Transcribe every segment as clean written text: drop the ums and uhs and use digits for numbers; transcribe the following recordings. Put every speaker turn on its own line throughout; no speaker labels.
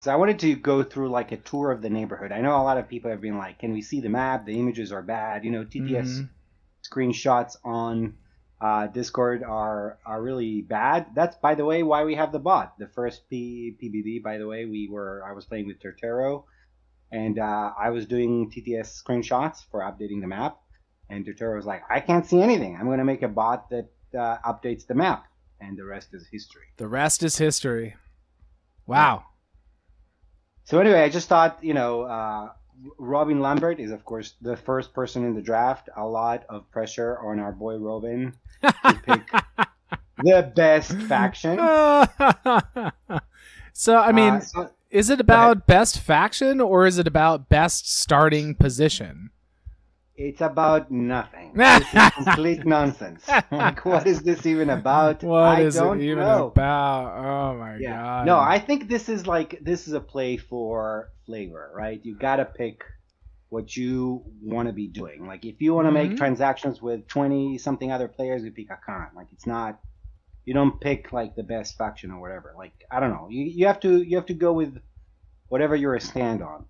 So I wanted to go through like a tour of the neighborhood. I know a lot of people have been like, "Can we see the map? The images are bad." TTS
Hmm.
screenshots on Discord are really bad. That's, by the way, why we have the bot. The first PBD, by the way, I was playing with Tortero, and I was doing TTS screenshots for updating the map, and Tortero was like, "I can't see anything. I'm going to make a bot that updates the map," and the rest is history.
The rest is history.
Yeah.
Wow.
So anyway, I just thought, Robin Lambert is, of course, the first person in the draft. A lot of pressure on our boy Robin to pick the best faction.
So, I mean,
So
is it
go ahead.
about best faction or is it about best starting position?
It's about nothing. This is complete nonsense. Like, what is this even about?
What
I
is it
don't
even
know.
about? Oh my
Yeah. No,
god.
I think this is a play for flavor, right? You gotta pick what you want to be doing. Like if you want to make
Hmm.
transactions with 20 something other players, you pick a Khan. Like it's not, you don't pick like the best faction or whatever. Like I don't know. You have to go with whatever you're a stand on.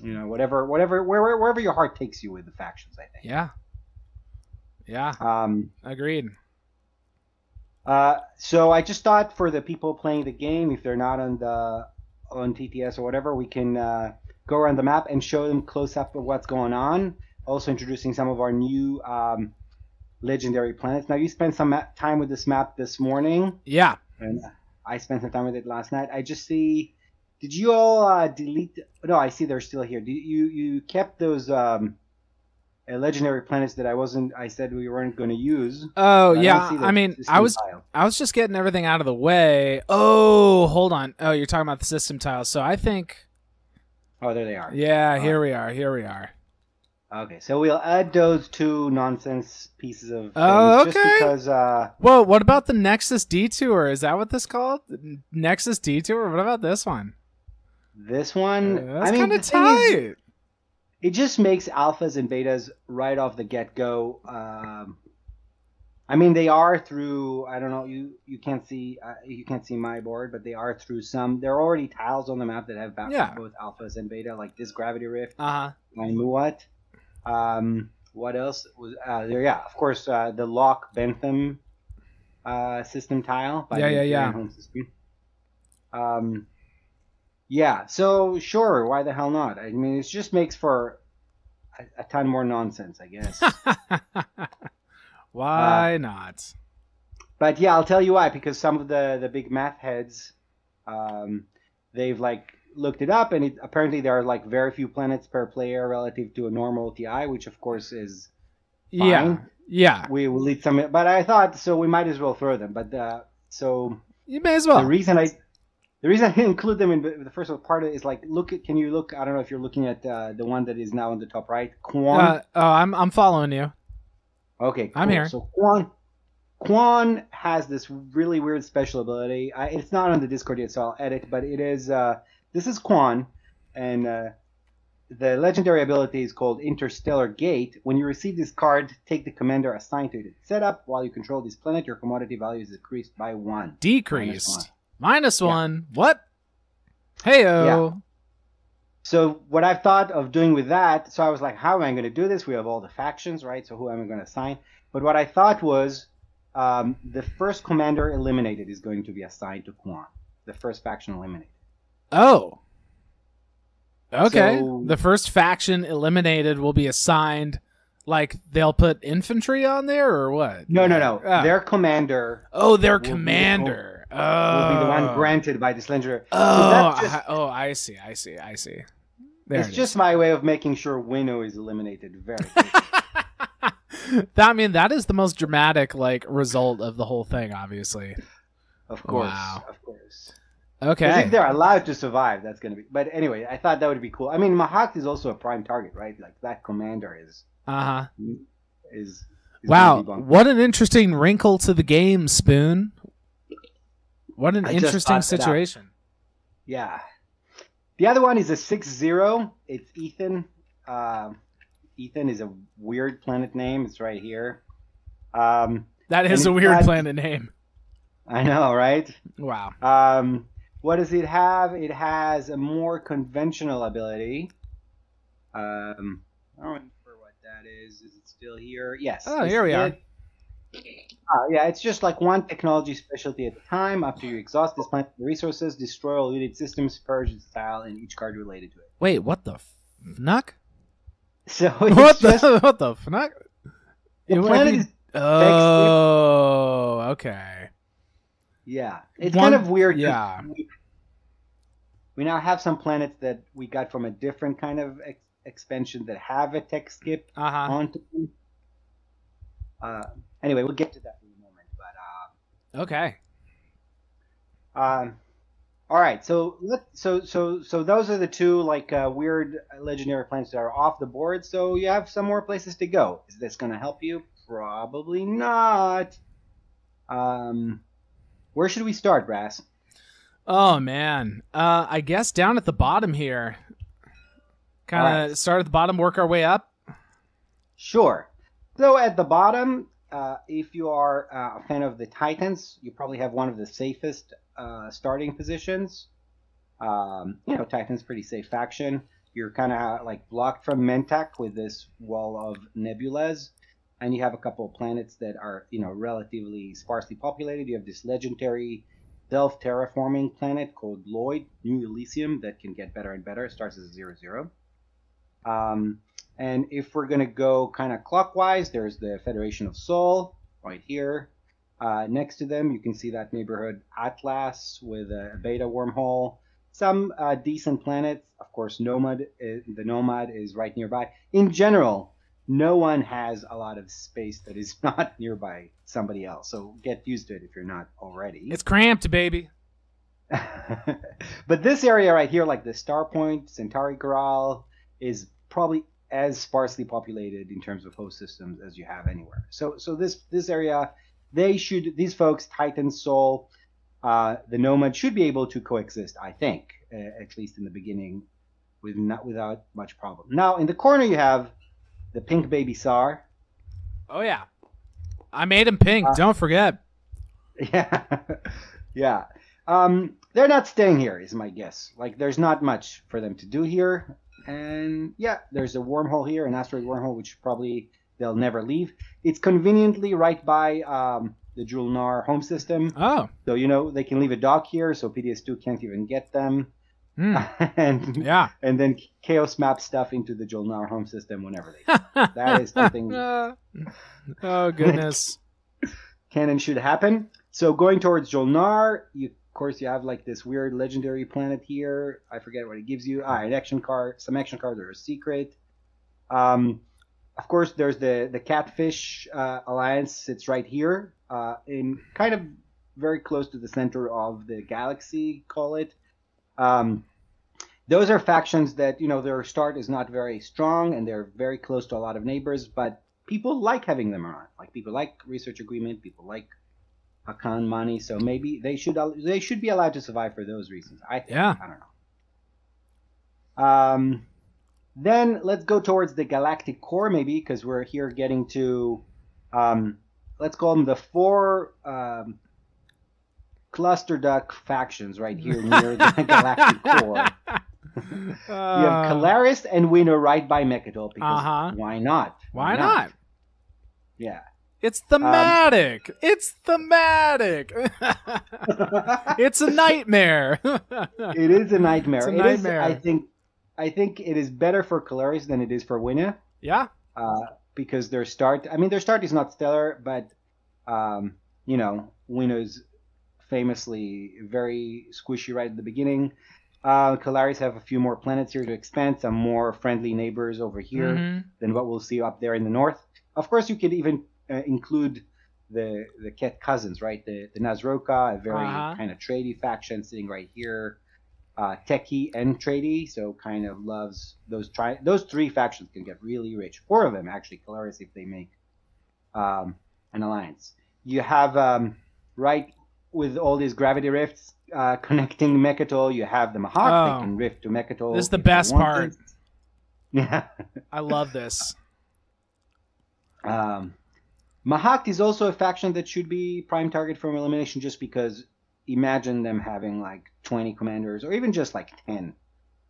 Wherever your heart takes you with the factions, I think.
Yeah. Yeah.
Um,
Agreed.
so I just thought for the people playing the game, if they're not on TTS or whatever, we can go around the map and show them close up of what's going on. Also introducing some of our new legendary planets. Now you spent some time with this map this morning,
Yeah.
and I spent some time with it last night. I just see. Did you all delete? No, I see they're still here. You kept those legendary planets that I said we weren't going to use,
Oh
but I don't
yeah.
see
I
the
mean, I
system
was
tile.
I was just getting everything out of the way. Oh, hold on. Oh, you're talking about the system tiles. So I think
Oh, there they are.
yeah,
All right.
here we are. Here we are.
Okay, so we'll add those two nonsense pieces of things
Oh,
just
okay.
because.
Whoa, what about the Nexus Detour? Is that what this called? Nexus Detour? What about this one?
This one, I
That's
mean,
kind
the
of
thing is,
tight.
it just makes alphas and betas right off the get go. I mean, they are through. I don't know. You can't see my board, but they are through some. There are already tiles on the map that have
Yeah.
both alphas and beta, like this gravity rift
Uh-huh.
and Muat. What else was there? Yeah, of course, the Lock Bentham system tile by
Yeah,
the
yeah,
Imperial
yeah.
Home System. Um, yeah, so sure, why the hell not? I mean, it just makes for a ton more nonsense, I guess. Uh,
Why not?
but yeah, I'll tell you why. Because some of the big math heads, um, they've like looked it up, and apparently there are like very few planets per player relative to a normal TI, which of course is
Yeah.
fine.
Yeah.
We will lead some, but I thought so. We might as well throw them. But so
You may as
the
well.
reason I the reason I didn't include them in the first part is like can you look? I don't know if you're looking at the one that is now on the top right, Quan.
I'm following you.
Okay,
I'm
cool.
here.
So Quan has this really weird special ability. It's not on the Discord yet, so I'll edit. But it is this is Quan, and the legendary ability is called Interstellar Gate. When you receive this card, take the commander assigned to it. Setup while you control this planet, your commodity value is decreased by 1.
Decreased.
-1.
Minus
Yeah.
one. What? Heyo.
Yeah. So what I've thought of doing with that, so I was like, how am I going to do this? We have all the factions, right? So who am I going to assign? But what I thought was the first commander eliminated is going to be assigned to Quan. The first faction eliminated.
Oh. Okay.
So
The first faction eliminated will be assigned. Like they'll put infantry on there or what?
no.
Oh,
Their commander
their
will be
commander.
will be the one
Oh.
granted by this legendary. So
Oh,
that's just
I see. I see. I see. There
it's
it
just
is.
my way of making sure Winnow is eliminated very quickly.
I mean, that is the most dramatic like result of the whole thing, obviously.
Of course,
Wow.
of course. Because if
Okay.
they're allowed to survive, that's going to be. But anyway, I thought that would be cool. I mean, Mahak is also a prime target, right? Like that commander
Uh-huh.
is
Wow,
gonna be bumped.
what an interesting wrinkle to the game, Spoon. What an
I just
interesting
thought that out.
situation.
Yeah. The other one is a 6-0. It's Ethan. Ethan is a weird planet name. It's right here.
That
and
is a
it's
weird
got-
planet name.
I know, right?
Wow.
What does it have? It has a more conventional ability. I don't remember what that is. Is it still here? Yes,
Oh,
this
here
is
we are.
it. Yeah, it's just like one technology specialty at a time. After you exhaust this plant resources, destroy all unit systems, purge its style, and each card related to it.
Wait, what the fnuck?
So
What
it's just
the what the fnuck?
the
If
planet
you,
is text.
oh, okay.
Yeah, it's kind
One,
of weird because
yeah.
we now have some planets that we got from a different kind of expansion that have a tech skip
Uh huh.
onto them. Anyway, we'll get to that in a moment.
Okay.
Um, all right, so those are the two like weird legendary planets that are off the board. So you have some more places to go. Is this going to help you? Probably not. Um, where should we start, Brass?
Oh man. I guess down at the bottom here.
All right,
Kind of start at the bottom, work our way up.
sure. So at the bottom, if you are a fan of the Titans, you probably have one of the safest starting positions. Titan's pretty safe faction. You're kind of like blocked from Mentak with this wall of nebulas, and you have a couple of planets that are relatively sparsely populated. You have this legendary self-terraforming planet called Lloyd, New Elysium, that can get better and better. It starts as a 0/0. Um, and if we're going to go kind of clockwise, there's the Federation of Sol right here. Next to them, you can see that neighborhood Atlas with a beta wormhole. Some decent planets. Of course, the Nomad is right nearby. In general, no one has a lot of space that is not nearby somebody else. So get used to it if you're not already.
It's cramped, baby.
But this area right here, like the Star Point, Centauri Corral, is probably as sparsely populated in terms of host systems as you have anywhere. So this area, these folks, Titan, Sol, the Nomad should be able to coexist. I think, at least in the beginning, without much problem. Now in the corner you have the pink baby Tsar.
Oh yeah. I made him pink. Don't forget.
Yeah, yeah. They're not staying here, is my guess. Like, there's not much for them to do here. And yeah, there's a wormhole here, an asteroid wormhole, which probably they'll never leave. It's conveniently right by the Julnar home system.
Oh.
So, they can leave a dock here, so PDS2 can't even get them. And then Chaos map stuff into the Julnar home system whenever they can. That is something.
Oh, goodness.
Canon should happen. So going towards Julnar, of course, you have like this weird legendary planet here. I forget what it gives you. An action card. Some action cards are a secret. Of course, there's the Catfish Alliance. It's right here, in kind of very close to the center of the galaxy. Call it. Those are factions that their start is not very strong, and they're very close to a lot of neighbors. But people like having them around. Like people like research agreement. People like Hakan money. So maybe they should be allowed to survive for those reasons. I think.
Yeah.
I don't know. Then let's go towards the galactic core, maybe, because we're here getting to, let's call them the 4 cluster duck factions right here near the galactic core. You have Kalaris and Winnow right by Mechadol, because why not?
Why not?
Yeah.
It's thematic. It's thematic. It's a nightmare.
It is a nightmare.
It's a nightmare.
I think it is better for Kalaris than it is for Winnow.
Yeah.
Because their start is not stellar, but Winnow's famously very squishy right at the beginning. Kalaris have a few more planets here to expand, some more friendly neighbors over here than what we'll see up there in the north. Of course, you could even include the Ket cousins, right? The Nazroka, a very kind of tradey faction sitting right here. Techie and tradey, so kind of loves those 3 factions can get really rich. 4 of them actually, Kalaris, if they make an alliance. You have right with all these gravity rifts connecting Mechatol, you have the Mahawk. They can rift to Mechatol.
This is the best part.
Yeah.
I love this.
Mahawk is also a faction that should be prime target for elimination just because imagine them having like 20 commanders, or even just like 10.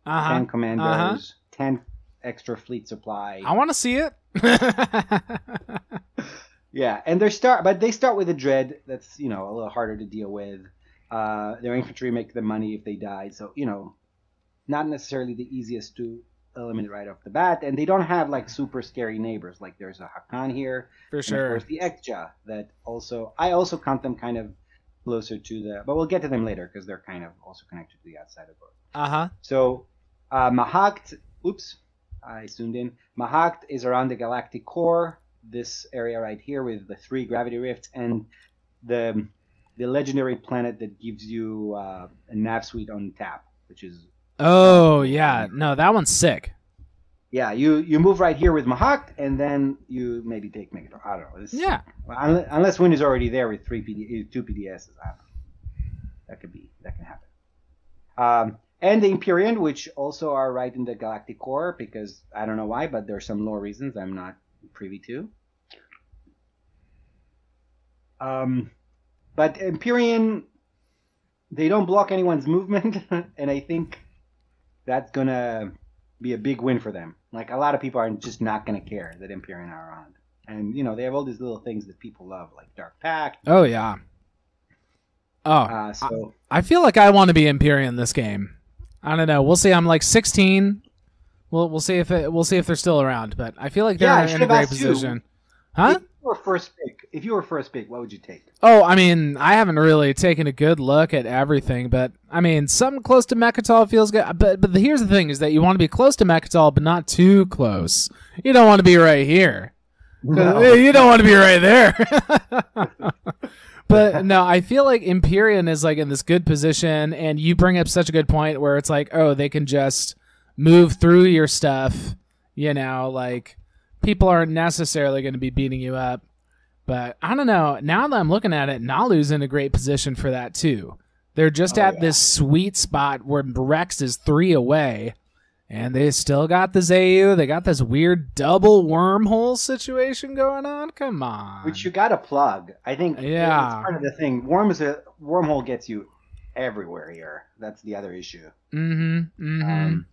Uh-huh.
10 commanders, 10 extra fleet supply.
I want to see it.
Yeah, and they start with a dread that's a little harder to deal with. Their infantry make them money if they die, so not necessarily the easiest to eliminate right off the bat. And they don't have like super scary neighbors. Like there's a Hakan here,
For sure.
And of course the Ekja that I also count them kind of closer to but we'll get to them later because they're kind of also connected to the outside of both. So Mahakt, I zoomed in. Mahakt is around the galactic core, this area right here with the 3 gravity rifts and the legendary planet that gives you a nav suite on tap, which is
no, that one's sick.
Yeah, you move right here with Mahakt, and then you maybe take Megatron. I don't know. Unless Win is already there with 2 PDSs. I don't know. That can happen. And the Empyrean, which also are right in the galactic core, because I don't know why, but there's some lore reasons I'm not privy to. But Empyrean, they don't block anyone's movement, and I think that's gonna be a big win for them. Like a lot of people are just not gonna care that Empyrean are around, and they have all these little things that people love, like Dark Pact.
Oh yeah. I feel like I want to be Empyrean this game. I don't know. We'll see. I'm like 16. We'll see if they're still around. But I feel like they're in a great position. Huh?
If you were first pick, what would you take?
Oh, I mean, I haven't really taken a good look at everything, but I mean, something close to Mechatol feels good. But here's the thing: is that you want to be close to Mechatol, but not too close. You don't want to be right here. No. You don't want to be right there. But no, I feel like Empyrean is like in this good position, and you bring up such a good point where it's like, oh, they can just move through your stuff. Like people aren't necessarily going to be beating you up. But I don't know. Now that I'm looking at it, Nalu's in a great position for that too. They're just at this sweet spot where Rex is 3 away, and they still got the Zayu. They got this weird double wormhole situation going on. Come on.
Which you got to plug. I think it's part of the thing. Wormhole gets you everywhere here. That's the other issue.
That's pretty strong.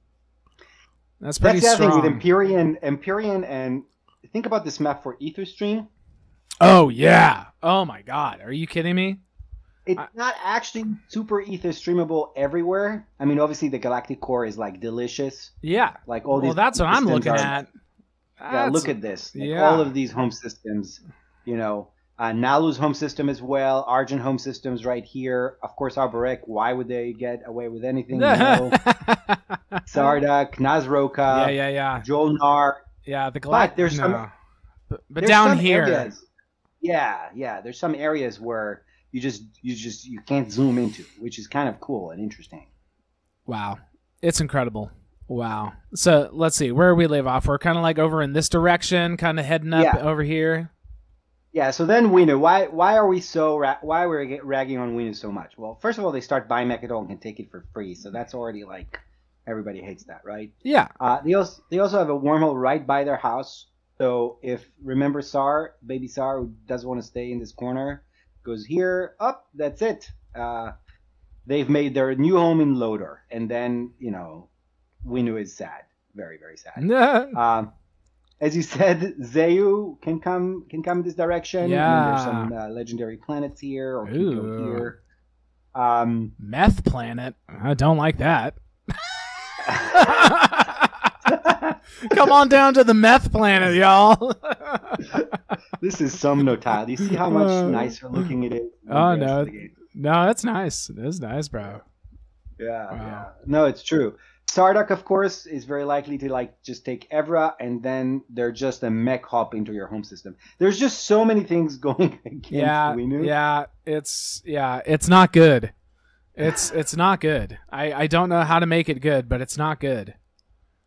That's
the other thing with Empyrean, and think about this map for Ether Stream.
Oh, yeah. Oh, my God. Are you kidding me?
It's not actually super Ether streamable everywhere. I mean, obviously, the Galactic Core is, like, delicious.
Yeah.
Like all these.
Well, that's what I'm looking at.
Yeah, look at this. Like, all of these home systems, Nalu's home system as well. Argent home systems right here. Of course, Arborek. Why would they get away with anything? Sardak, Nazroka.
Yeah.
Jolnar.
Yeah, the
Galactic. But there's some.
But down here.
Areas, there's some areas where you can't zoom into, which is kind of cool and interesting.
Wow. It's incredible. Wow. So let's see, where we leave off. We're kind of like over in this direction, kind of heading up over here.
Yeah. So then Winu, why are we why we're ragging on Winu so much? Well, first of all, they start buying Mechadol and can take it for free, so that's already like everybody hates that, right?
Yeah.
They also have a wormhole right by their house. So remember baby Sar, who doesn't want to stay in this corner, goes here, up, that's it. They've made their new home in Lodor, and then, Winu is sad. Very, very sad. As you said, Zayu can come this direction.
Yeah.
There's some legendary planets here, or can go here.
Meth planet? I don't like that. Come on down to the meth planet, y'all.
This is some Notile. Do you see how much nicer looking it is?
Oh, no. No, it's nice. It's nice, bro.
Yeah, wow. Yeah. No, it's true. Sardak, of course, is very likely to just take Evra, and then they're just a mech hop into your home system. There's just so many things going against Winu.
Yeah, it's not good. It's not good. I don't know how to make it good, but it's not good.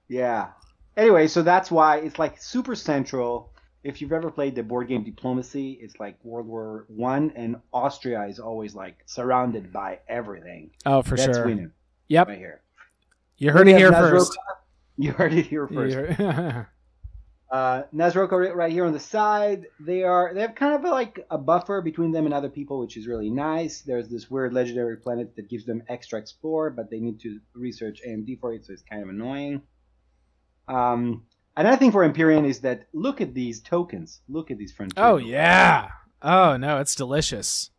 Yeah. Anyway, so that's why it's like super central. If you've ever played the board game Diplomacy, it's like World War I, and Austria is always like surrounded by everything.
Oh, for
that's
sure.
Winu.
Yep.
Right here.
You heard it here first.
You heard it here first. Nazroka right here on the side. They have kind of like a buffer between them and other people, which is really nice. There's this weird legendary planet that gives them extra explore, but they need to research AMD for it, so it's kind of annoying. Another thing for Empyrean is that look at these tokens. Look at these frontier.
Oh yeah. Oh no, it's delicious.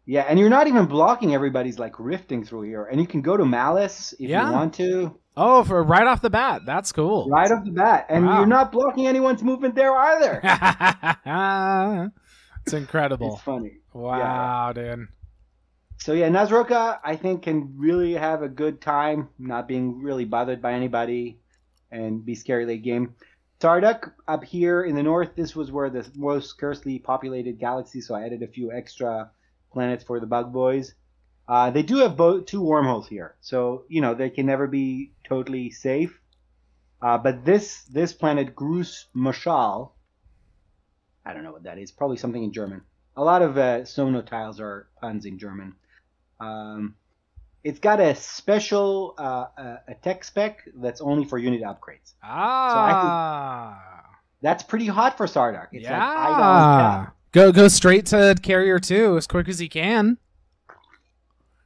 Yeah, and you're not even blocking everybody's like rifting through here, and you can go to Malice if you want to.
Oh, for right off the bat, that's cool.
Right off the bat, and you're not blocking anyone's movement there either.
It's incredible.
It's funny.
Wow, dude.
So yeah, Nazroka I think can really have a good time, not being really bothered by anybody, and be scary late game. Sarduk up here in the north. This was where the most scarcely populated galaxy, so I added a few extra planets for the bug boys. They do have two wormholes here, so they can never be totally safe. But this planet Grus Moschal, I don't know what that is. Probably something in German. A lot of Sono tiles are puns in German. It's got a special a tech spec that's only for unit upgrades. So I think that's pretty hot for Sarduk. It's like
Go straight to Carrier 2 as quick as he can.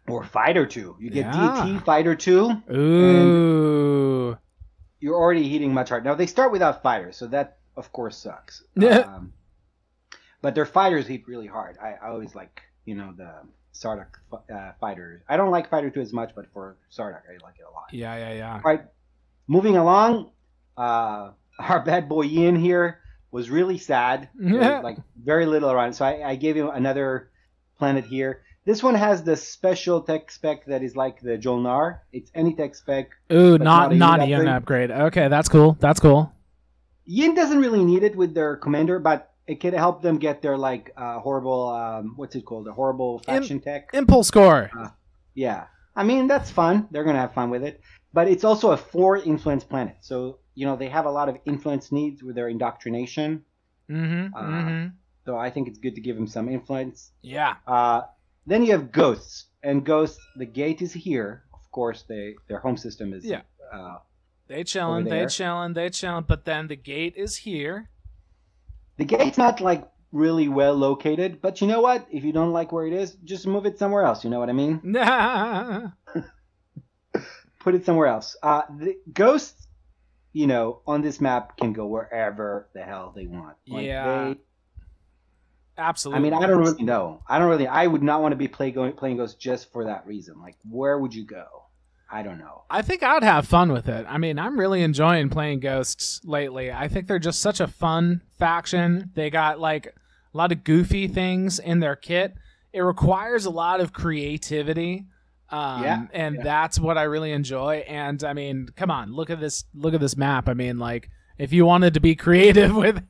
Or Fighter 2. You get DT Fighter 2.
Ooh.
And you're already hitting much harder. Now, they start without fighters, so that, of course, sucks. But their fighters hit really hard. I always like, the Sarduk fighters. I don't like Fighter 2 as much, but for Sarduk, I like it a lot.
Yeah.
All right. Moving along, our bad boy Ian here was really sad. Like very little around. So I gave him another planet here. This one has the special tech spec that is like the Jolnar. It's any tech spec.
Ooh, not Ian upgrade. Okay, that's cool. That's cool.
Yin doesn't really need it with their commander, but it can help them get their like horrible what's it called? The horrible faction tech.
Impulse core.
Yeah. I mean, that's fun. They're going to have fun with it. But it's also a 4 influence planet. So, they have a lot of influence needs with their indoctrination. So I think it's good to give them some influence.
Yeah.
Then you have Ghosts. And Ghosts, the gate is here. Of course, their home system is
they chilling, but then the gate is here.
The gate's not like really well located, but you know what? If you don't like where it is, just move it somewhere else. You know what I mean? Put it somewhere else. The Ghosts, on this map can go wherever the hell they want. Like
absolutely.
I mean, I don't really know. I would not want to be playing Ghosts just for that reason. Like, where would you go? I don't know.
I think I'd have fun with it. I mean, I'm really enjoying playing Ghosts lately. I think they're just such a fun faction. They got like a lot of goofy things in their kit. It requires a lot of creativity. That's what I really enjoy. And I mean, come on, look at this map. I mean, like, if you wanted to be creative with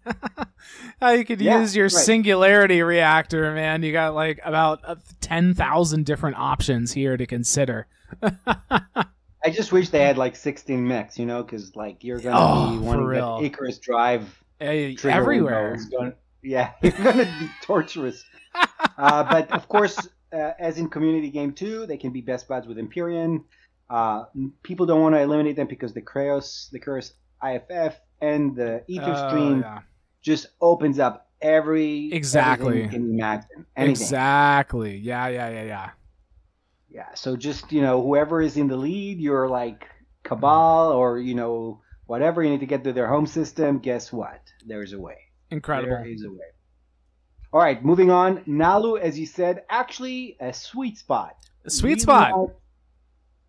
how you could use your singularity reactor, man, you got like about 10,000 different options here to consider.
I just wish they had like 16 mechs, because like you're gonna be wanting that Icarus drive
everywhere.
You're gonna be torturous. But of course, as in Community Game 2, they can be best buds with Empyrean. People don't want to eliminate them because the Kraos IFF and the Ether Stream just opens up everything you can imagine. Anything.
Exactly. Yeah.
Yeah, so just, whoever is in the lead, you're like Cabal or, whatever, you need to get to their home system. Guess what? There's a way.
Incredible.
There is a way. All right, moving on. Nalu, as you said, actually a sweet spot.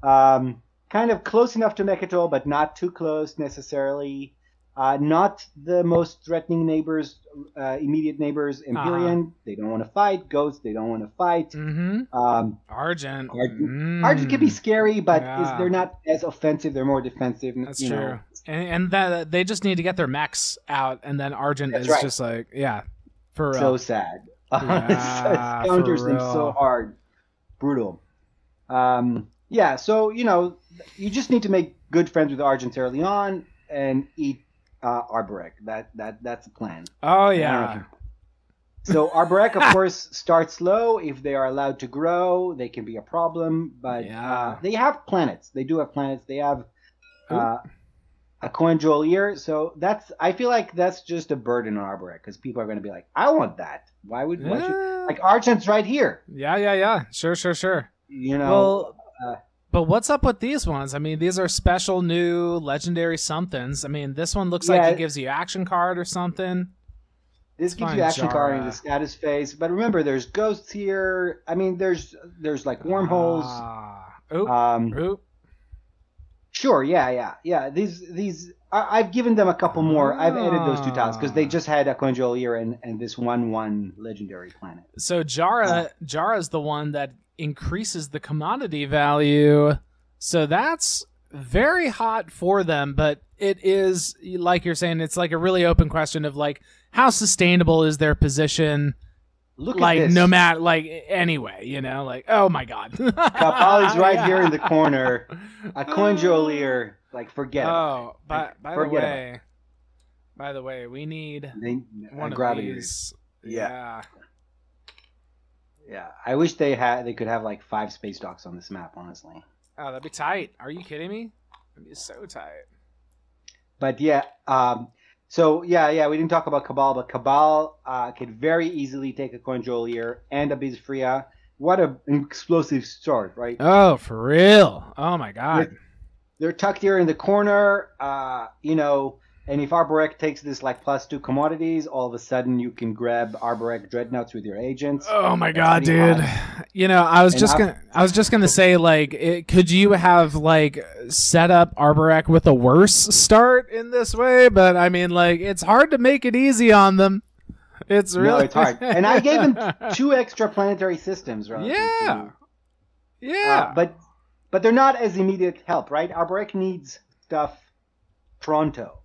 Kind of close enough to Mechatol, but not too close necessarily. Not the most threatening neighbors, immediate neighbors. Empyrean, they don't want to fight. Ghosts, they don't want to fight.
Argent.
Argent can be scary, but they're not as offensive. They're more defensive.
That's true. And that they just need to get their mechs out, and then Argent is just like, for real.
So sad. It counters them so hard. Brutal. So, you just need to make good friends with Argent early on and eat Arborek. That's the plan.
Oh, yeah.
So Arborek, of course, starts slow. If they are allowed to grow, they can be a problem. But they have planets. They do have planets. They have a coin Jolier. So that's I feel like that's just a burden on Arborec because people are going to be like, I want that. Why should
Yeah,
like Argent's right here?
yeah. Sure.
You know,
Well,
uh,
but what's up with these ones? I mean, these are special new legendary somethings. I mean, this one looks like it
yeah,
gives you action card or something.
this
Let's
gives you
find
action card in the
Jara.
status phase. But remember, there's ghosts here. I mean, there's like wormholes.
Oop,
Um,
oop.
Sure, yeah. I've given them a couple more. I've added those two tiles because they
Ah.
just had a Conjolier and this one legendary planet.
So
Uh,
Jara's the one that increases the commodity value. So that's very hot for them, but it is like you're saying, it's like a really open question of like how sustainable is their position,
Look at
like no
this.
matter like anyway, like oh my god.
Kabali's right here in the
Yeah.
corner. A Conjolier, like forget about it.
Oh,
Like
by the
forget about it.
way, we need
They,
one of
gravity.
these.
Yeah,
Yeah.
yeah. I wish they could have like 5 space docks on this map, honestly.
Oh, that'd be tight. Are you kidding me? That'd be so tight.
But yeah, so yeah, we didn't talk about Cabal, but Cabal could very easily take a Conjolier and a Bizfria. What an explosive start, right?
Oh, for real. Oh my god.
They're tucked here in the corner, and if Arborec takes this like +2 commodities, all of a sudden you can grab Arborec Dreadnoughts with your agents.
Oh my
That's
god,
pretty
dude.
hot.
I was just gonna say like, could you have like set up Arborec with a worse start in this way? But I mean, like, it's hard to make it easy on them. It's
No,
really
it's hard. And I gave them 2 extra planetary systems, relative
Yeah,
to,
yeah.
but they're not as immediate help, right? Arborec needs stuff pronto.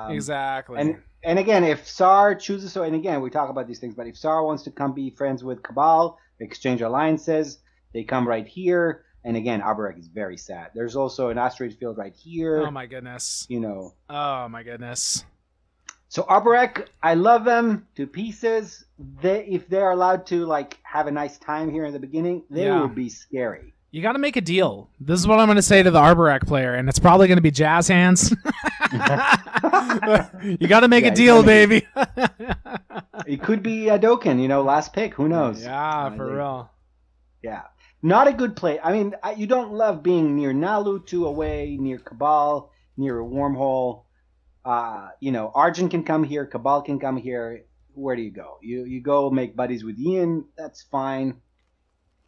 Exactly.
And again, if SAR chooses so, and again, we talk about these things, but if SAR wants to come be friends with Cabal, exchange alliances, they come right here. And again, Arborec is very sad. There's also an asteroid field right here.
Oh my goodness. Oh my goodness.
So Arborec, I love them to pieces. If they're allowed to like have a nice time here in the beginning, they will be scary.
You got to make a deal. This is what I'm going to say to the Arborec player, and it's probably going to be jazz hands. You got to make a deal, baby.
It could be a Dokkan, last pick. Who knows?
Yeah, for real.
Yeah. Not a good play. I mean, you don't love being near Nalu, 2 away, near Cabal, near a wormhole. Argent can come here. Cabal can come here. Where do you go? You go make buddies with Ian. That's fine.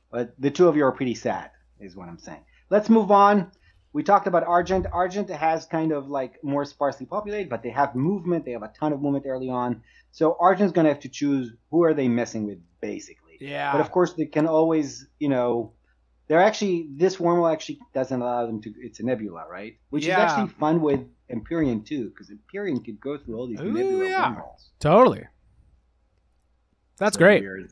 But the 2 of you are pretty sad, is what I'm saying. Let's move on. We talked about Argent. Argent has kind of like more sparsely populated, but they have movement. They have a ton of movement early on. So Argent's going to have to choose who are they messing with, basically.
Yeah.
But of course, they can always, they're actually, this wormhole actually doesn't allow them to, it's a nebula, right? Which is actually fun with Empyrean too, because Empyrean could go through all these nebula wormholes.
Totally. That's great.
Weird.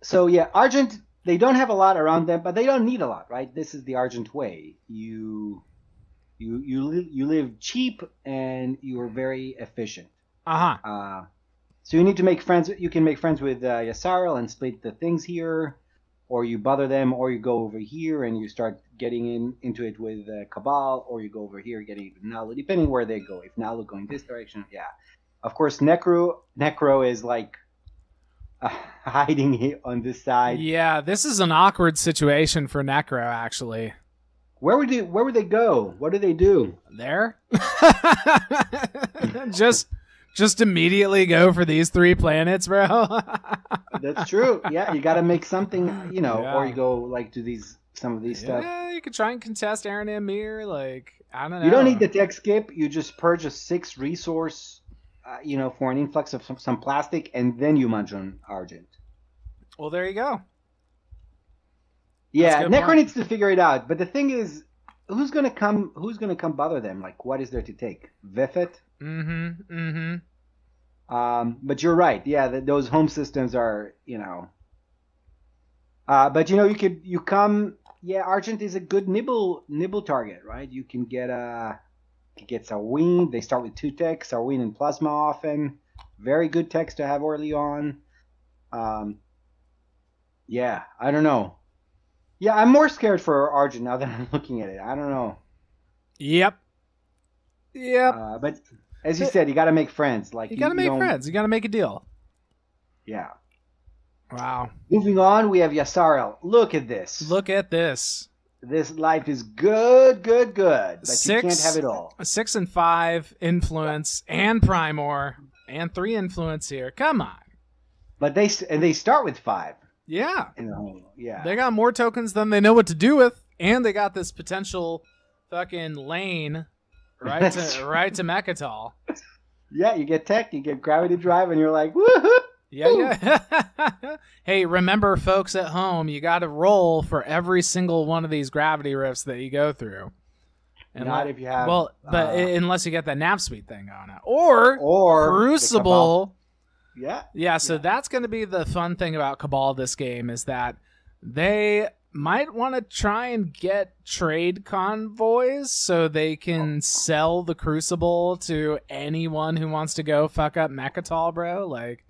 So yeah, Argent, they don't have a lot around them, but they don't need a lot, right? This is the Argent way. You live cheap and you are very efficient. So you need to make friends. You can make friends with Yasaril and split the things here, or you bother them, or you go over here and you start getting into it with Cabal, or you go over here getting it with Nalu, depending where they go. If Nalu going this direction, yeah. Of course, Necro is like hiding on this side.
Yeah, this is an awkward situation for Necro, actually.
Where would they go? What do they do?
There? Just immediately go for these 3 planets, bro.
That's true. Yeah, you got to make something, or you go like to some of these stuff.
Yeah, you could try and contest Aaron and Mir. Like, I don't know.
You don't need the tech skip. You just purge a 6 resource, for an influx of some plastic, and then you munch on Argent.
Well, there you go.
Yeah, Necro needs to figure it out. But the thing is, who's gonna come bother them? Like, what is there to take? Vifet? But you're right. Yeah, those home systems are, but you come. Yeah, Argent is a good nibble target, right? You can get Sarween. They start with 2 techs, Sarween and Plasma often. Very good techs to have early on. Yeah, I don't know. Yeah, I'm more scared for Argent now that I'm looking at it. I don't know.
Yep. Yep.
But as you said, you got to make friends. Like
you got to make friends. You got to make a deal.
Yeah.
Wow.
Moving on, we have Yasarel. Look at this.
Look at this.
This life is good. But you can't have it all.
6 and 5 influence and Primor and 3 influence here. Come on.
But they start with 5.
Yeah.
Yeah.
They got more tokens than they know what to do with, and they got this potential fucking lane right to Mechatol.
Yeah, you get tech, you get gravity drive, and you're like, woohoo!
Yeah. Hey, remember, folks at home, you got to roll for every single one of these gravity rifts that you go through. And
not if you have.
Well, but unless you get that nap suite thing on it, or Crucible. Yeah. So that's going to be the fun thing about Cabal this game is that they might want to try and get trade convoys so they can sell the Crucible to anyone who wants to go fuck up Mechatol, bro. Like.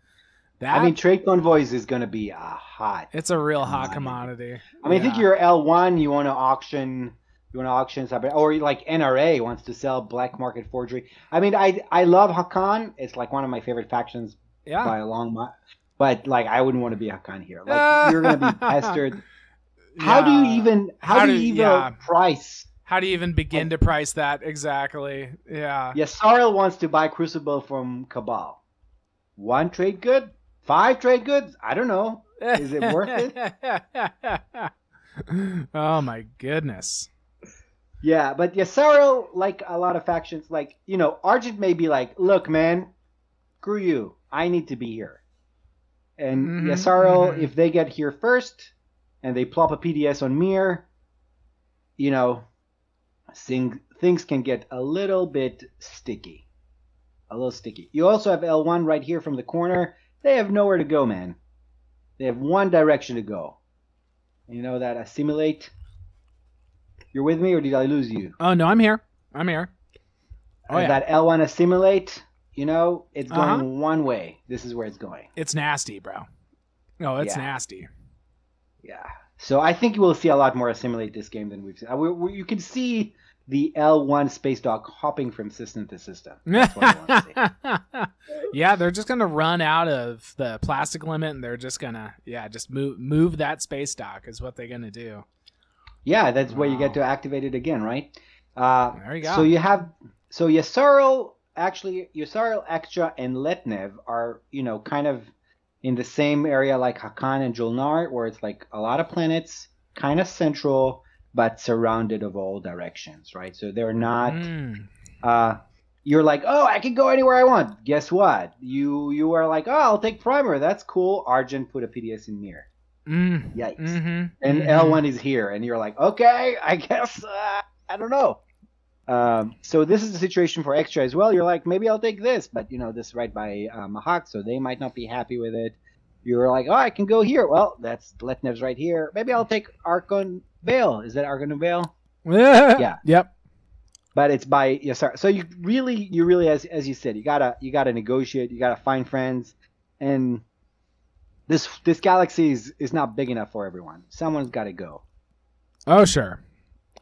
I mean, trade convoys is going to be hot.
It's a real hot commodity.
I mean, I think you're L1, you want to auction something, or like NRA wants to sell black market forgery. I mean, I love Hakan. It's like one of my favorite factions by a long mile. But like, I wouldn't want to be Hakan here. Like, you're going to be pestered. How do you even price?
How do you even begin to price that exactly? Yeah.
Yasarel wants to buy Crucible from Cabal. 1 trade good. 5 trade goods? I don't know. Is it worth it?
Oh my goodness.
Yeah, but Yasarel, like a lot of factions, like, Argent may be like, look, man, screw you. I need to be here. And Yasarel, if they get here first and they plop a PDS on Mir, things can get a little bit sticky. You also have L1 right here from the corner. They have nowhere to go, man. They have one direction to go. You know that assimilate? You're with me, or did I lose you?
Oh, no, I'm here. Oh, yeah.
That L1 assimilate, it's going one way. This is where it's going.
It's nasty, bro. Oh, it's nasty.
Yeah. So I think you will see a lot more assimilate this game than we've seen. You can see the L1 space dog hopping from system to system. That's what I want to see.
Yeah, they're just going to run out of the plastic limit, and they're just going to, just move that space dock is what they're going to do.
Yeah, that's where you get to activate it again, right?
There you go.
So Yasarel, Extra, and Letnev are, kind of in the same area like Hakan and Julnar, where it's like a lot of planets, kind of central, but surrounded of all directions, right? So they're not. You're like, oh, I can go anywhere I want. Guess what? You are like, oh, I'll take Primer. That's cool. Argent put a PDS in Mir. Yikes. And L1 is here, and you're like, okay, I guess I don't know. So this is the situation for Extra as well. You're like, maybe I'll take this, but this is right by Mahak, so they might not be happy with it. You're like, oh, I can go here. Well, that's Letnev's right here. Maybe I'll take Archon Vale. Is that Archon Vale?
Yeah. Yep.
But it's by Yasar. So you really, as you said, you gotta negotiate. You gotta find friends, and this galaxy is not big enough for everyone. Someone's got to go.
Oh sure.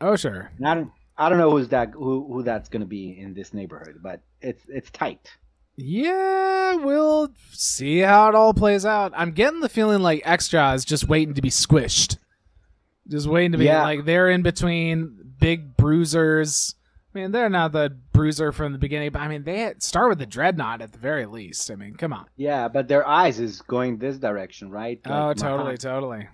And I don't know who that's gonna be in this neighborhood, but it's tight.
Yeah, we'll see how it all plays out. I'm getting the feeling like Extra is just waiting to be squished. Just waiting to be like they're in between big bruisers. I mean, they're not the bruiser from the beginning, but I mean, they start with the Dreadnought at the very least. I mean, come on.
Yeah, but their eyes is going this direction, right? Like
totally.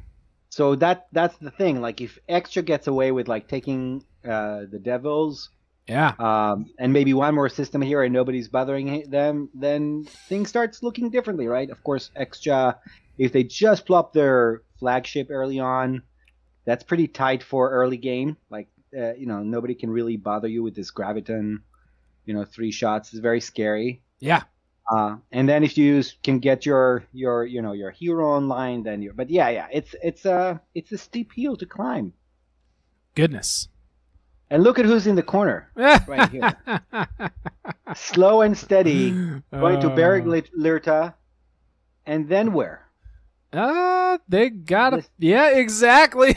So that's the thing. Like, if Extra gets away with like taking the Devils, and maybe one more system here, and nobody's bothering them, then things starts looking differently, right? Of course, Extra, if they just plop their flagship early on, that's pretty tight for early game. Like, nobody can really bother you with this Graviton. 3 shots is very scary.
Yeah.
And then if you can get your hero online, then but it's a steep hill to climb.
Goodness.
And look at who's in the corner right here. Slow and steady, going to Berg Lirta, and then where?
They gotta.
This-
Yeah, exactly.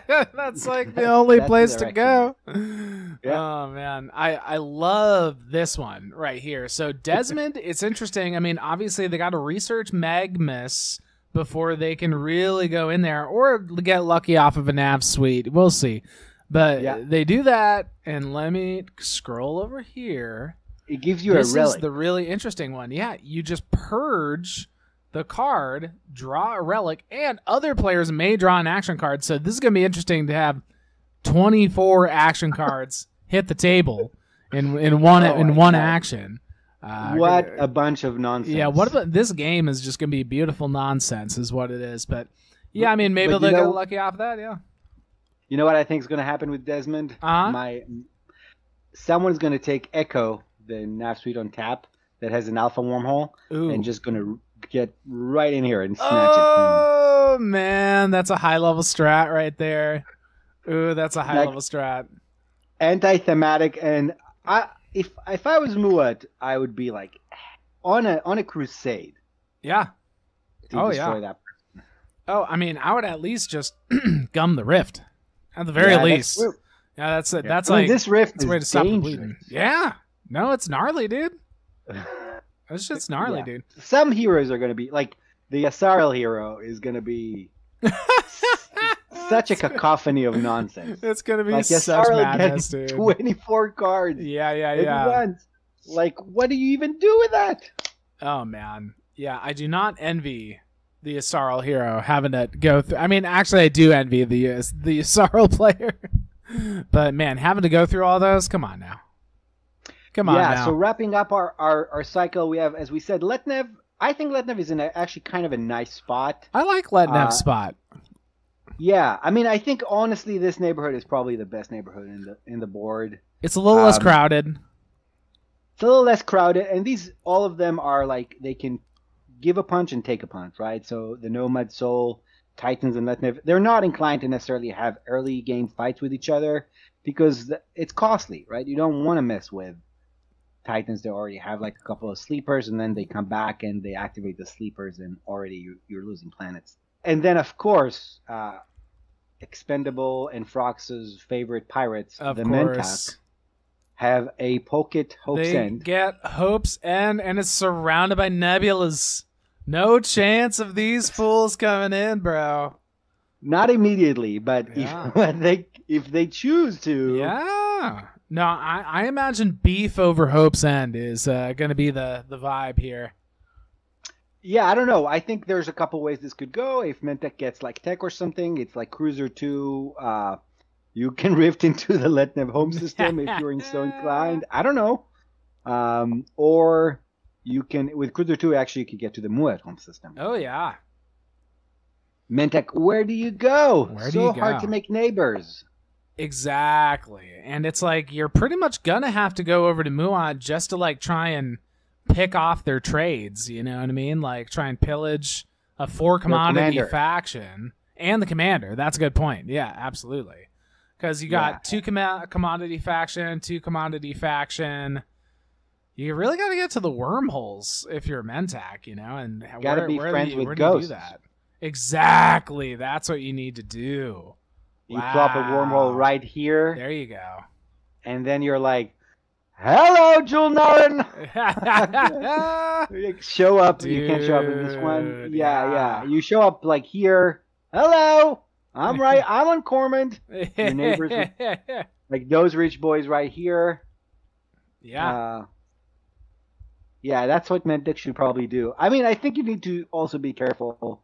That's like the only
That's the
place to
direction.
go.
Yeah.
Oh man, I love this one right here. So Desmond, it's interesting. I mean, obviously they got to research Magmus before they can really go in there, or get lucky off of a nav suite. We'll see. But
Yeah.
they do that, and let me scroll over here.
It gives you
This
a relic.
is the really interesting one. Yeah, you just purge the card, draw a relic, and other players may draw an action card. So this is going to be interesting to have 24 action cards hit the table in one
Oh my
one
God.
action.
What a bunch of nonsense.
Yeah, what about this game is just going to be beautiful nonsense is what it is. But yeah, I mean, maybe
But
they'll
you
get
know-
lucky off that, yeah.
You know what I think is going to happen with Desmond?
Uh-huh.
Someone's going to take Echo, the nav suite on tap that has an alpha wormhole,
Ooh.
and just going to get right in here and snatch it.
Oh, man, that's a high-level strat right there. Ooh, that's a high-level strat.
Anti-thematic, and if I was Muad, I would be like on a crusade
Yeah.
to
Oh,
destroy
yeah.
that.
Oh, I mean, I would at least just gum the rift, at the very
Yeah, that's
least.
true.
Yeah, that's it.
Yeah.
That's
I mean,
like
this rift
that's a
is
way to stop the
dangerous.
bleeding. Yeah, no, it's gnarly, dude. That shit's gnarly,
Yeah.
dude.
Some heroes are going to be like the Asarel hero is going to be such a cacophony of nonsense.
It's gonna be
Like
such
Asarel
madness,
gets
dude.
24 cards
Yeah, yeah,
at
yeah.
once. Like, what do you even do with that?
Oh man, yeah. I do not envy the Asarel hero having to go through. I mean, actually, I do envy the Asarel player, but man, having to go through all those. Come on now. Come on
Yeah,
now.
so wrapping up our cycle, we have, as we said, Letnev. I think Letnev is in actually kind of a nice spot.
I like Letnev's spot.
Yeah, I mean, I think honestly, this neighborhood is probably the best neighborhood in the board.
It's a little less
um,
crowded.
It's a little less crowded, and all of them are like they can give a punch and take a punch, right? So the Nomad Soul, Titans, and Letnev, they're not inclined to necessarily have early game fights with each other because it's costly, right? You don't want to mess with Titans that already have like a couple of sleepers, and then they come back and they activate the sleepers, and already you're losing planets. And then, of course, Expendable and Frox's favorite pirates,
Of
the
course.
Mentak, have a Pocket Hope's
They
End.
get Hope's End, and it's surrounded by nebulas. No chance of these fools coming in, bro.
Not immediately, but
Yeah.
if they choose to,
Yeah. No, I imagine beef over Hope's End is going to be the vibe here.
yeah, I don't know. I think there's a couple ways this could go. If Mentek gets like tech or something, it's like Cruiser 2. You can rift into the Letnev home system if you're so inclined. I don't know. Or you can, with Cruiser 2, actually, you could get to the Muad home system.
Oh, yeah.
Mentek, where do you go?
Where do
so
you
hard
go?
to make neighbors.
Exactly. And it's like you're pretty much going to have to go over to Muad just to like try and pick off their trades, you know what I mean? Like try and pillage a 4-commodity
commander.
faction and the commander. That's a good point. Yeah, absolutely. Because you got 2 commodity faction, 2 commodity faction. You really got to get to the wormholes if you're a Mentak, you know, and
Gotta be friends with
where
ghosts.
do you do that? Exactly. That's what you need to do.
You plop a wormhole right here,
There you go.
and then you're like, hello, Julnaren! Show up. You can't show up in this one.
Dude,
Yeah,
yeah.
You show up like here. Hello, I'm right. I'm on Cormand. Your neighbors, like those rich boys right here.
yeah.
Yeah, that's what Mentek should probably do. I mean, I think you need to also be careful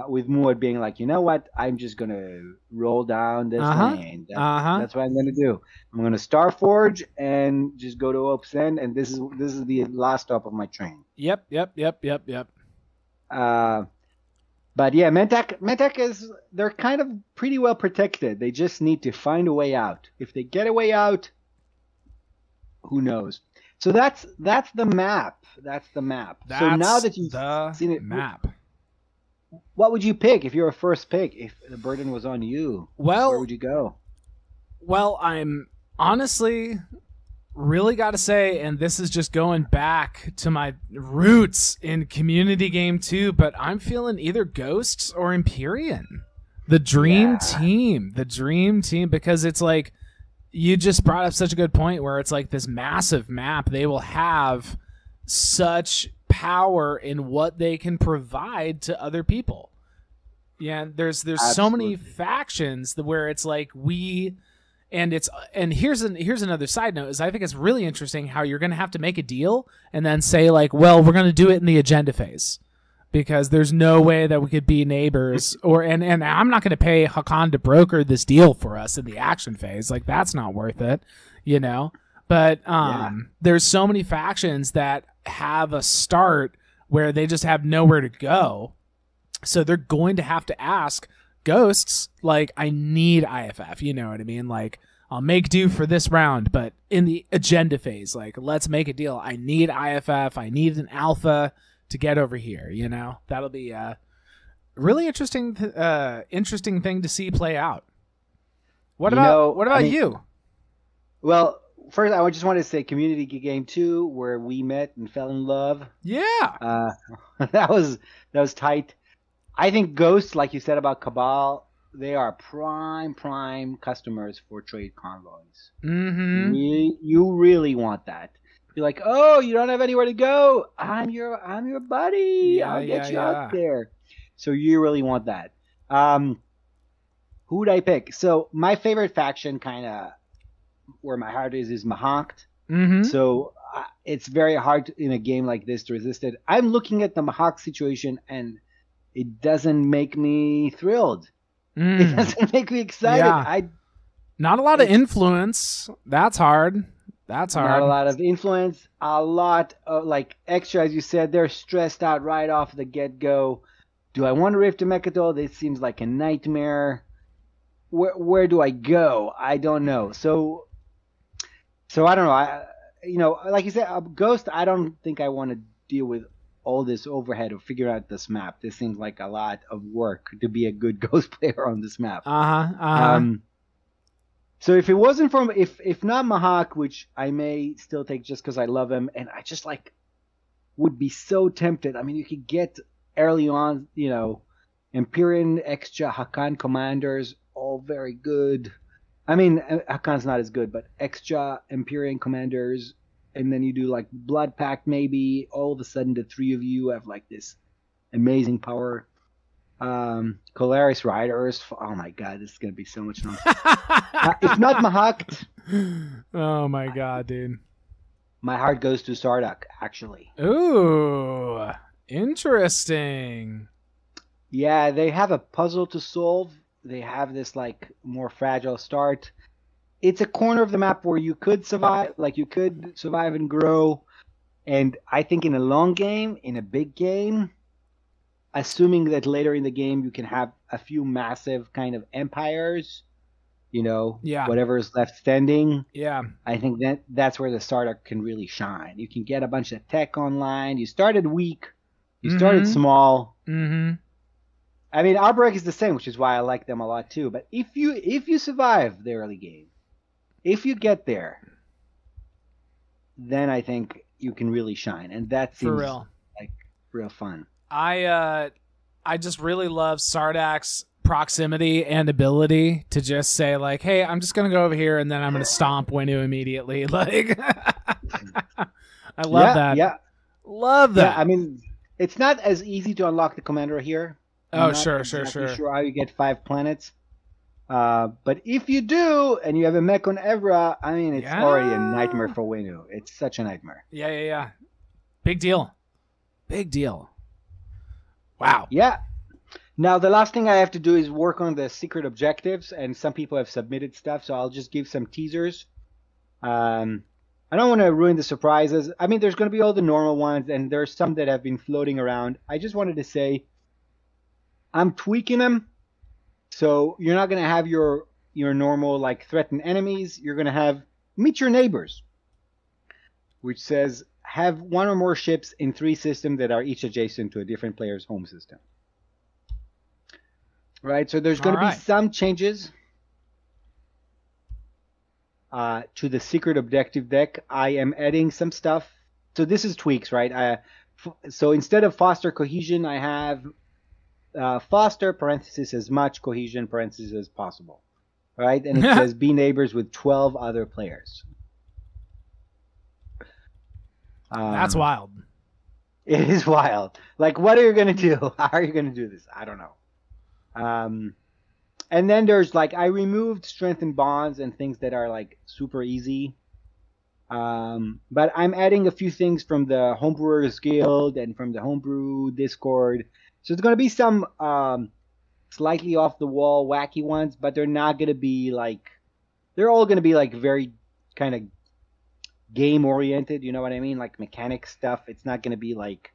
with Muad being like, you know what? I'm just gonna roll down this lane. That's what I'm gonna do. I'm gonna Starforge and just go to Hope's End, and this is the last stop of my train.
Yep.
But yeah, Mentak is, they're kind of pretty well protected. They just need to find a way out. If they get a way out, who knows? So that's the map. That's the map. So now that you've seen it,
map.
what would you pick if you're a first pick? If the burden was on you, where
Well,
would you go?
I'm honestly, really got to say, and this is just going back to my roots in community game too, but I'm feeling either Ghosts or Empyrean. The dream team. The dream team, because it's like, you just brought up such a good point where it's like this massive map. They will have such power in what they can provide to other people. Yeah, there's so many factions where it's like here's another side note is I think it's really interesting how you're going to have to make a deal and then say like, well, we're going to do it in the agenda phase because there's no way that we could be neighbors and I'm not going to pay Hakan to broker this deal for us in the action phase. Like that's not worth it, you know? But there's so many factions that have a start where they just have nowhere to go. So they're going to have to ask Ghosts, like, I need IFF, you know what I mean? Like, I'll make do for this round, but in the agenda phase, like, let's make a deal. I need IFF. I need an alpha to get over here, you know? That'll be a really interesting thing to see play out. What about you?
Well, first, I just wanted to say Community Game 2, where we met and fell in love.
Yeah.
That was tight. I think Ghosts, like you said about Cabal, they are prime customers for trade convoys.
Mm-hmm.
You really want that. You're like, oh, you don't have anywhere to go. I'm your buddy.
Yeah,
I'll get you out there. So you really want that. Who would I pick? So my favorite faction, kind of where my heart is Mahawked.
Mm-hmm.
So it's very hard in a game like this to resist it. I'm looking at the Mahawk situation and it doesn't make me thrilled. It doesn't make me excited.
Yeah. Not a lot of influence. That's hard. Not
a lot of influence. A lot of, like, extra, as you said, they're stressed out right off the get-go. Do I want to Rift to Mechatol? This seems like a nightmare. Where do I go? I don't know. So I don't know. Like you said, Ghost, I don't think I want to deal with all this overhead of figuring out this map. This seems like a lot of work to be a good Ghost player on this map. So if it wasn't from, if not Mahawk, which I may still take just because I love him, and I just like would be so tempted. I mean, you could get early on, Empyrean, extra Hakan commanders, all very good. I mean, Hakan's not as good, but extra Empyrean commanders. And then you do like Blood Pact, maybe. All of a sudden, the three of you have like this amazing power. Colaris Riders. Oh my god, this is gonna be so much fun. If not Mahawked.
Oh my god, dude.
My heart goes to Sardak, actually.
Ooh, interesting.
Yeah, they have a puzzle to solve. They have this like more fragile start. It's a corner of the map where you could survive, and grow. And I think in a long game, in a big game, assuming that later in the game you can have a few massive kind of empires, whatever is left standing.
Yeah.
I think that's where the starter can really shine. You can get a bunch of tech online. You started weak. You started small.
Mm-hmm.
I mean, Outbreak is the same, which is why I like them a lot too. But if you survive the early game, if you get there, then I think you can really shine, and that seems like real fun.
I just really love Sardak's proximity and ability to just say like, "Hey, I'm just gonna go over here, and then I'm gonna stomp Wenu immediately." Like, I love that.
Yeah,
love that.
Yeah, I mean, it's not as easy to unlock the commander here.
Sure.
Sure how you get 5 planets. But if you do, and you have a mech on Evra, I mean, it's already a nightmare for Wenu. It's such a nightmare.
Yeah. Big deal. Wow.
Yeah. Now, the last thing I have to do is work on the secret objectives, and some people have submitted stuff, so I'll just give some teasers. I don't want to ruin the surprises. I mean, there's going to be all the normal ones, and there's some that have been floating around. I just wanted to say I'm tweaking them. So you're not going to have your normal, like, threatened enemies. You're going to have meet your neighbors, which says have one or more ships in 3 systems that are each adjacent to a different player's home system. Right? So there's going to be some changes. to the secret objective deck, I am adding some stuff. So this is tweaks, right? So instead of foster cohesion, I have foster parenthesis as much cohesion parenthesis as possible, right? And it says be neighbors with 12 other players.
That's wild.
It is wild. Like, what are you going to do? How are you going to do this? I don't know. And then there's like, I removed strength and bonds and things that are like super easy. But I'm adding a few things from the Homebrewers Guild and from the Homebrew Discord. So it's going to be some slightly off the wall, wacky ones, but they're not going to be like, they're all going to be like very kind of game oriented. You know what I mean? Like mechanic stuff. It's not going to be like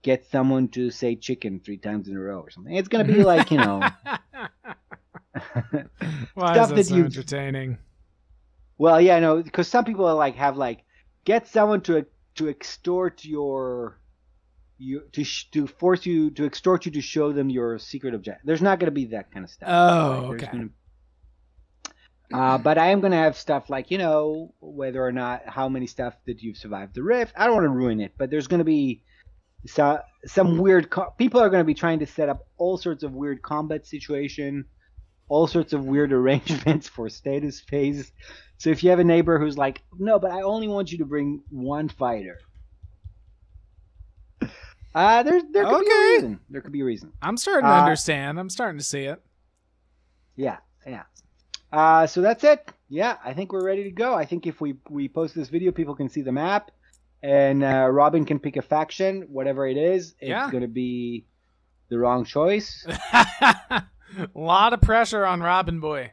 get someone to say chicken 3 times in a row or something. It's going to be like, you know.
Why
stuff
is that
that
so entertaining?
Well, yeah, no, because some people are like have like get someone to extort to force you to extort you to show them your secret objective. There's not going to be that kind of stuff.
Oh,
right?
okay.
But I am going to have stuff like, you know, whether or not how many stuff that you've survived the rift. I don't want to ruin it, but there's going to be some weird people are going to be trying to set up all sorts of weird combat situation, all sorts of weird arrangements for status phase. So if you have a neighbor who's like, no, but I only want you to bring 1 fighter. There could be a reason. There could be a reason.
I'm starting to understand. I'm starting to see it.
Yeah. So that's it. Yeah, I think we're ready to go. I think if we post this video, people can see the map, and Robin can pick a faction, whatever it is. It's going to be the wrong choice.
A lot of pressure on Robin boy.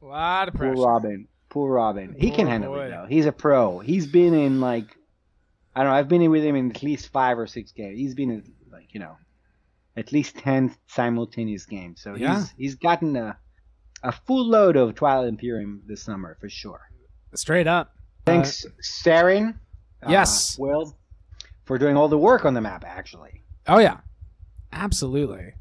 A lot of pressure.
Poor Robin. He can handle it though. He's a pro. He's been in like, I don't know, I've been in with him in at least 5 or 6 games. He's been in like, you know, at least 10 simultaneous games. So he's gotten a full load of Twilight Imperium this summer for sure.
Straight up.
Thanks, Saren.
Yes.
Will, for doing all the work on the map actually.
Oh yeah. Absolutely.